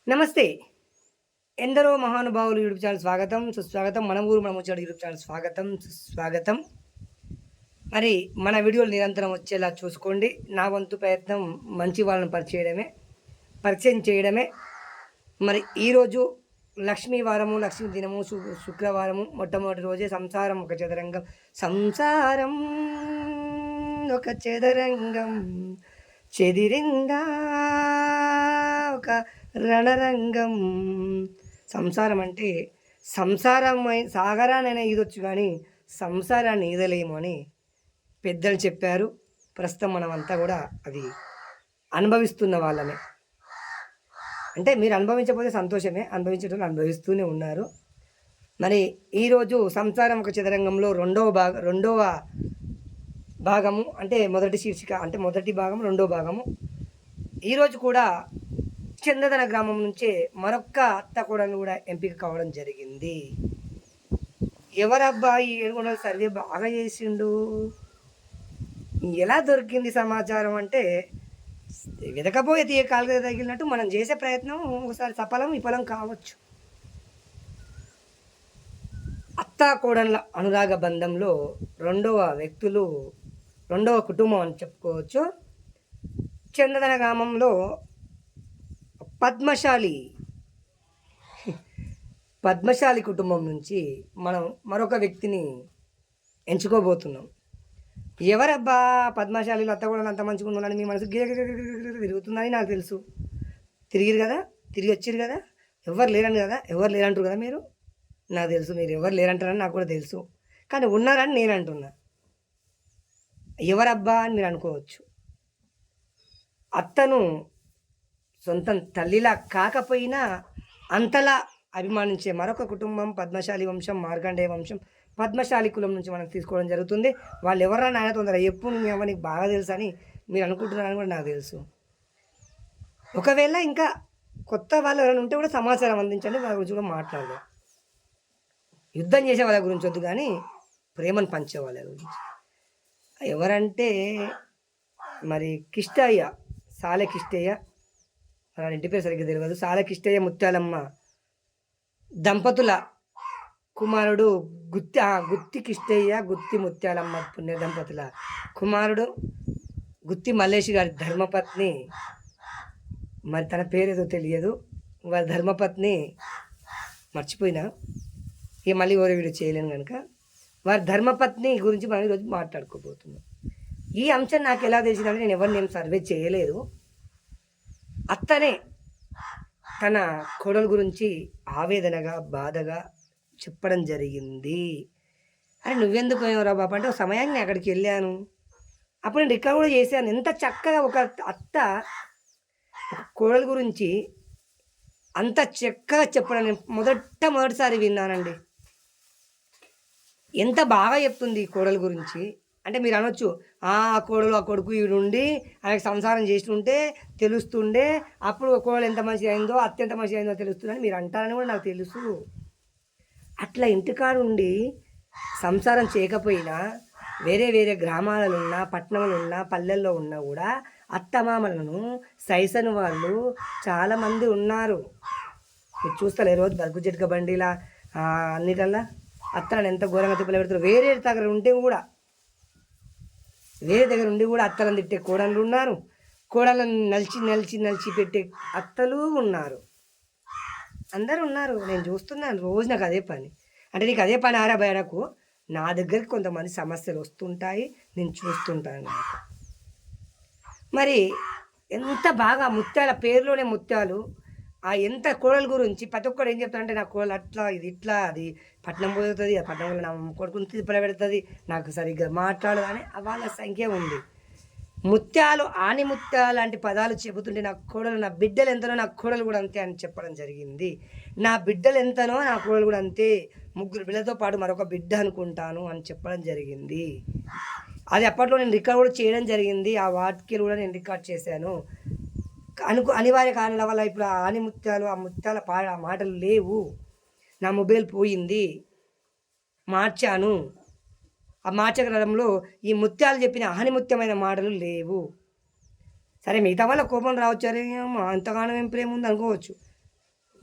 నమస్తే. ఎందరో మహానుభావులు యూట్యూబ్ ఛానల్ స్వాగతం, సుస్వాగతం. మన ఊరు మన ముచ్చట యూట్యూబ్ ఛానల్ స్వాగతం, సుస్వాగతం. మరి మన వీడియోలు నిరంతరం వచ్చేలా చూసుకోండి. నా వంతు ప్రయత్నం మంచి వాళ్ళని పరిచయం చేయడమే. మరి ఈరోజు లక్ష్మీ వారము, లక్ష్మీ దినము, శుక్రవారము. మొట్టమొదటి రోజే సంసారం ఒక చదరంగం. సంసారం ఒక చదరంగం చెదిరిందా ఒక రణరంగం. సంసారం అంటే సాగరానైనా ఈదొచ్చు కానీ సంసారాన్ని ఈదలేము అని పెద్దలు చెప్పారు. ప్రస్తుతం మనమంతా కూడా అది అనుభవిస్తున్న వాళ్ళమే. అంటే మీరు అనుభవించకపోతే సంతోషమే, అనుభవించేటప్పుడు అనుభవిస్తూనే ఉన్నారు. మరి ఈరోజు సంసారం ఒక చదరంగంలో రెండవ భాగము, అంటే మొదటి శీర్షిక, అంటే మొదటి భాగం రెండో భాగము. ఈరోజు కూడా చందదన గ్రామం నుంచే మరొక్క అత్త కోడలు కూడా ఎంపిక కావడం జరిగింది. ఎవరబ్బా ఈ 7 సర్వే బాగా చేసిండు, ఎలా దొరికింది సమాచారం అంటే, వెతకపోయే తీయ కాలుగా తగిలినట్టు మనం చేసే ప్రయత్నం ఒకసారి సఫలం విఫలం కావచ్చు. అత్తా కోడళ్ళ అనురాగ బంధంలో రెండవ కుటుంబం అని చెప్పుకోవచ్చు. చందదన గ్రామంలో పద్మశాలి కుటుంబం నుంచి మనం మరొక వ్యక్తిని ఎంచుకోబోతున్నాం. ఎవరబ్బా పద్మశాలిలో అత్త కూడా అంత మంచిగా ఉందని మీ మనసు తిరుగుతుందని నాకు తెలుసు. తిరిగిరు కదా, తిరిగి వచ్చిరు కదా, ఎవరు లేరంటారు కదా మీరు. నాకు తెలుసు మీరు ఎవరు లేరంటారని నాకు కూడా తెలుసు, కానీ ఉన్నారని నేను అంటున్నా. ఎవరబ్బా అని మీరు అనుకోవచ్చు. అత్తను సొంతం తల్లిలా కాకపోయినా అంతలా అభిమానించే మరొక కుటుంబం పద్మశాలి వంశం, మార్కండేయ వంశం. పద్మశాలి కులం నుంచి మనం తీసుకోవడం జరుగుతుంది. వాళ్ళు ఎవరన్నా నాయన తొందర ఎప్పుడు నీకు బాగా తెలుసు అని మీరు అనుకుంటున్నారని కూడా నాకు తెలుసు. ఒకవేళ ఇంకా కొత్త వాళ్ళు ఎవరైనా ఉంటే కూడా సమాచారం అందించండి, వాళ్ళ గురించి కూడా మాట్లాడదాం. యుద్ధం చేసే వాళ్ళ గురించి వద్దు, కానీ ప్రేమను పంచే వాళ్ళ గురించి. ఎవరంటే మరి సాలె కిష్టయ్య, మన ఇంటి పేరు సరిగ్గా తెలియదు. సాలె కిష్టయ్య ముత్యాలమ్మ దంపతుల కుమారుడు గుత్తి కిష్టయ్య, గుత్తి ముత్యాలమ్మ పుణ్య దంపతుల కుమారుడు గుత్తి మల్లేష్ గారి ధర్మపత్ని, మరి తన పేరేదో తెలియదు, వారి ధర్మపత్ని మర్చిపోయినా, ఇక మళ్ళీ ఓరే వీడియో చేయలేను కనుక వారి ధర్మపత్ని గురించి మనం ఈరోజు మాట్లాడుకోబోతున్నాం. ఈ అంశం నాకు ఎలా తెలిసిందంటే, నేను ఎవరిని సర్వే చేయలేదు. అత్తనే తన కోడలు గురించి ఆవేదనగా, బాధగా చెప్పడం జరిగింది. అని నువ్వెందుకు పోయావురా బాబా అంటే, సమయాన్ని అక్కడికి వెళ్ళాను, అప్పుడు నేను రికార్డ్ కూడా చేశాను. ఎంత చక్కగా ఒక అత్త కోడలు గురించి అంత చక్కగా చెప్పడం నేను మొదటిసారి విన్నానండి. ఎంత బాగా చెప్తుంది కోడలు గురించి అంటే, మీరు అనొచ్చు ఆ కోడలు ఆ కొడుకు ఈడుండి ఆయనకు సంసారం చేస్తుంటే తెలుస్తుండే, అప్పుడు కోడలు ఎంత మంచిగా అయిందో అత్త ఎంత మంచిగా అయిందో తెలుస్తుందని మీరు అంటారని కూడా నాకు తెలుసు. అట్లా ఇంటికాడు ఉండి సంసారం చేయకపోయినా వేరే వేరే గ్రామాలలో ఉన్న, పట్టణంలో ఉన్న, పల్లెల్లో ఉన్నా కూడా అత్తమామలను సైసన్ వాళ్ళు చాలామంది ఉన్నారు. మీరు చూస్తారు రోజు బతుకు జట్క బండిలా అన్నిటల్లా అత్తలను ఎంత ఘోరంగా తిప్పలు పెడతారు. వేరే దగ్గర ఉండి కూడా అత్తలను తిట్టే కోడళ్ళు ఉన్నారు, కోడలను నలిచి పెట్టే అత్తలు ఉన్నారు. అందరూ ఉన్నారు, నేను చూస్తున్నాను రోజు. నాకు అదే పని. అంటే నీకు అదే పని ఆరా బయటకు, నా దగ్గరికి కొంతమంది సమస్యలు వస్తుంటాయి, నేను చూస్తుంటాను. మరి ఎంత బాగా ముత్యాల పేరులోనే ముత్యాలు. ఎంత కోడల గురించి ప్రతి ఒక్కరు ఏం చెప్తారంటే, నా కోడలు అట్లా, ఇది ఇట్లా, అది పట్నం పోతుంది, ఆ పట్నంలో నా కొడుకుని తిప్పల పెడుతుంది, నాకు సరిగ్గా మాట్లాడదు అని వాళ్ళ సంఖ్య ఉంది. ముత్యాలు, ఆనిముత్యాలు లాంటి పదాలు చెబుతుంటే నా కోడలు, నా బిడ్డలు ఎంతనో నా కోడలు కూడా అంతే అని చెప్పడం జరిగింది. నా బిడ్డలు ఎంతనో నా కోడలు కూడా అంతే, 3 బిడ్డలతో పాటు మరొక బిడ్డ అనుకుంటాను అని చెప్పడం జరిగింది. అది అప్పట్లో నేను రికార్డ్ కూడా చేయడం జరిగింది. ఆ వాక్యాలు కూడా నేను రికార్డ్ చేశాను. అనివార్య కారణాల వల్ల ఇప్పుడు ఆ ఆనిముత్యాలు, ఆ ముత్యాల మాటలు లేవు. నా మొబైల్ పోయింది, మార్చాను. ఆ మార్చగలంలో ఈ ముత్యాలు చెప్పిన ఆనిముత్యమైన మాటలు లేవు. సరే మిగతా వాళ్ళ కోపం రావచ్చు, అరే అంతగానం ఏం ప్రేమ ఉంది అనుకోవచ్చు,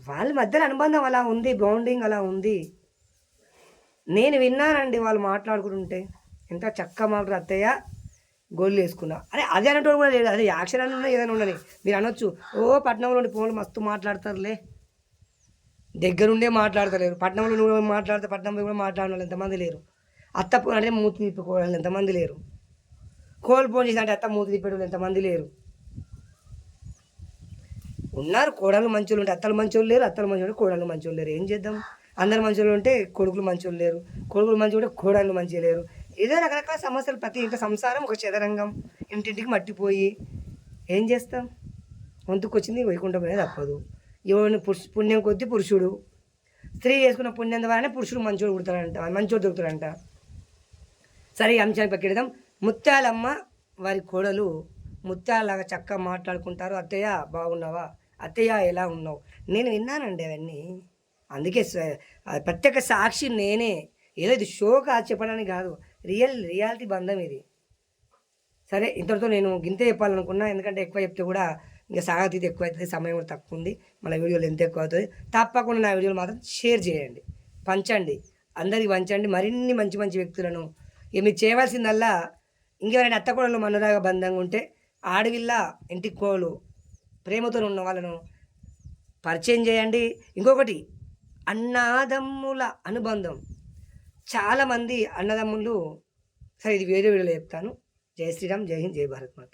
వాళ్ళ మధ్యలో అనుబంధం అలా ఉంది, బాండింగ్ అలా ఉంది. నేను విన్నానండి వాళ్ళు మాట్లాడుకుంటుంటే. ఎంత చక్కగా మాట్లాడు అత్తయ్య గోళ్ళు వేసుకున్నా. అరే అది అనేటోడు కూడా లేదు. అదే యాక్షన్ అని ఉన్నా ఏదైనా ఉండని. మీరు అనొచ్చు, ఓ పట్నంలోని ఫోన్లు మస్తు మాట్లాడతారులే, దగ్గరుండే మాట్లాడతలేరు. పట్నంలో నువ్వు మాట్లాడితే పట్నంలో కూడా మాట్లాడిన వాళ్ళు ఎంతమంది లేరు. అత్త ఫోన్ అంటే మూతి తిప్పుకోవడం ఎంతమంది లేరు. కోళ్ళు ఫోన్ చేసి అంటే అత్త మూతి తిప్పేవాళ్ళు ఎంతమంది లేరు. ఉన్నారు కోడళ్ళు మంచోళ్ళు ఉంటే అత్తలు మంచోళ్ళు లేరు, అత్తలు మంచోళ్ళు కోడళ్ళు మంచోళ్ళు లేరు. ఏం చేద్దాం? అందరు మంచోళ్ళు ఉంటే కొడుకులు మంచోళ్ళు లేరు, కొడుకులు మంచి ఉంటే కోడళ్ళు మంచిగా లేరు. ఏదో రకరకాల సమస్యలు. ప్రతి ఇంట్లో సంసారం ఒక చదరంగం, ఇంటింటికి మట్టిపోయి ఏం చేస్తాం? వంతుకొచ్చింది వైకుంఠం అనేది తప్పదు. ఎవరిని పుణ్యం కొద్దీ పురుషుడు, స్త్రీ చేసుకున్న పుణ్యం ద్వారానే పురుషుడు మంచోడు పుడతాడంట, మంచోడు దొరుకుతాడంట. సరే ఈ అంశాన్ని పక్కిడదాం. ముత్యాలమ్మ వారి కోడలు ముత్యాలలాగా చక్కగా మాట్లాడుకుంటారు. అత్తయ్య బాగున్నావా, అత్తయ్య ఎలా ఉన్నావు. నేను విన్నానండి అవన్నీ. అందుకే ప్రత్యేక సాక్షి నేనే. ఏదో ఇది షో కాదు, చెప్పడానికి కాదు, రియాలిటీ బంధం ఇది. సరే ఇంతటితో నేను గింతే చెప్పాలనుకున్నా. ఎందుకంటే ఎక్కువ చెప్తే కూడా ఇంకా సాగతీత ఎక్కువ అవుతుంది, సమయం కూడా తక్కువ ఉంది, మన వీడియోలు ఎంత ఎక్కువ అవుతుంది. తప్పకుండా నా వీడియోలు మాత్రం షేర్ చేయండి, పంచండి, అందరికి పంచండి. మరిన్ని మంచి మంచి వ్యక్తులను మీరు చేయవలసిందల్లా, ఇంకెవరైనా అత్తకోడలు మనురాగా బంధంగా ఉంటే ఆడవిల్ల ఇంటికి కోలు ప్రేమతో ఉన్న వాళ్ళను పరిచయం చేయండి. ఇంకొకటి, అన్నదమ్ముల అనుబంధం. చాలామంది అన్నదమ్ములు, సరే ఇది వేరే వీడియోలో చెప్తాను. జై శ్రీరామ్, జై హింద్, జై భారత్ మాత.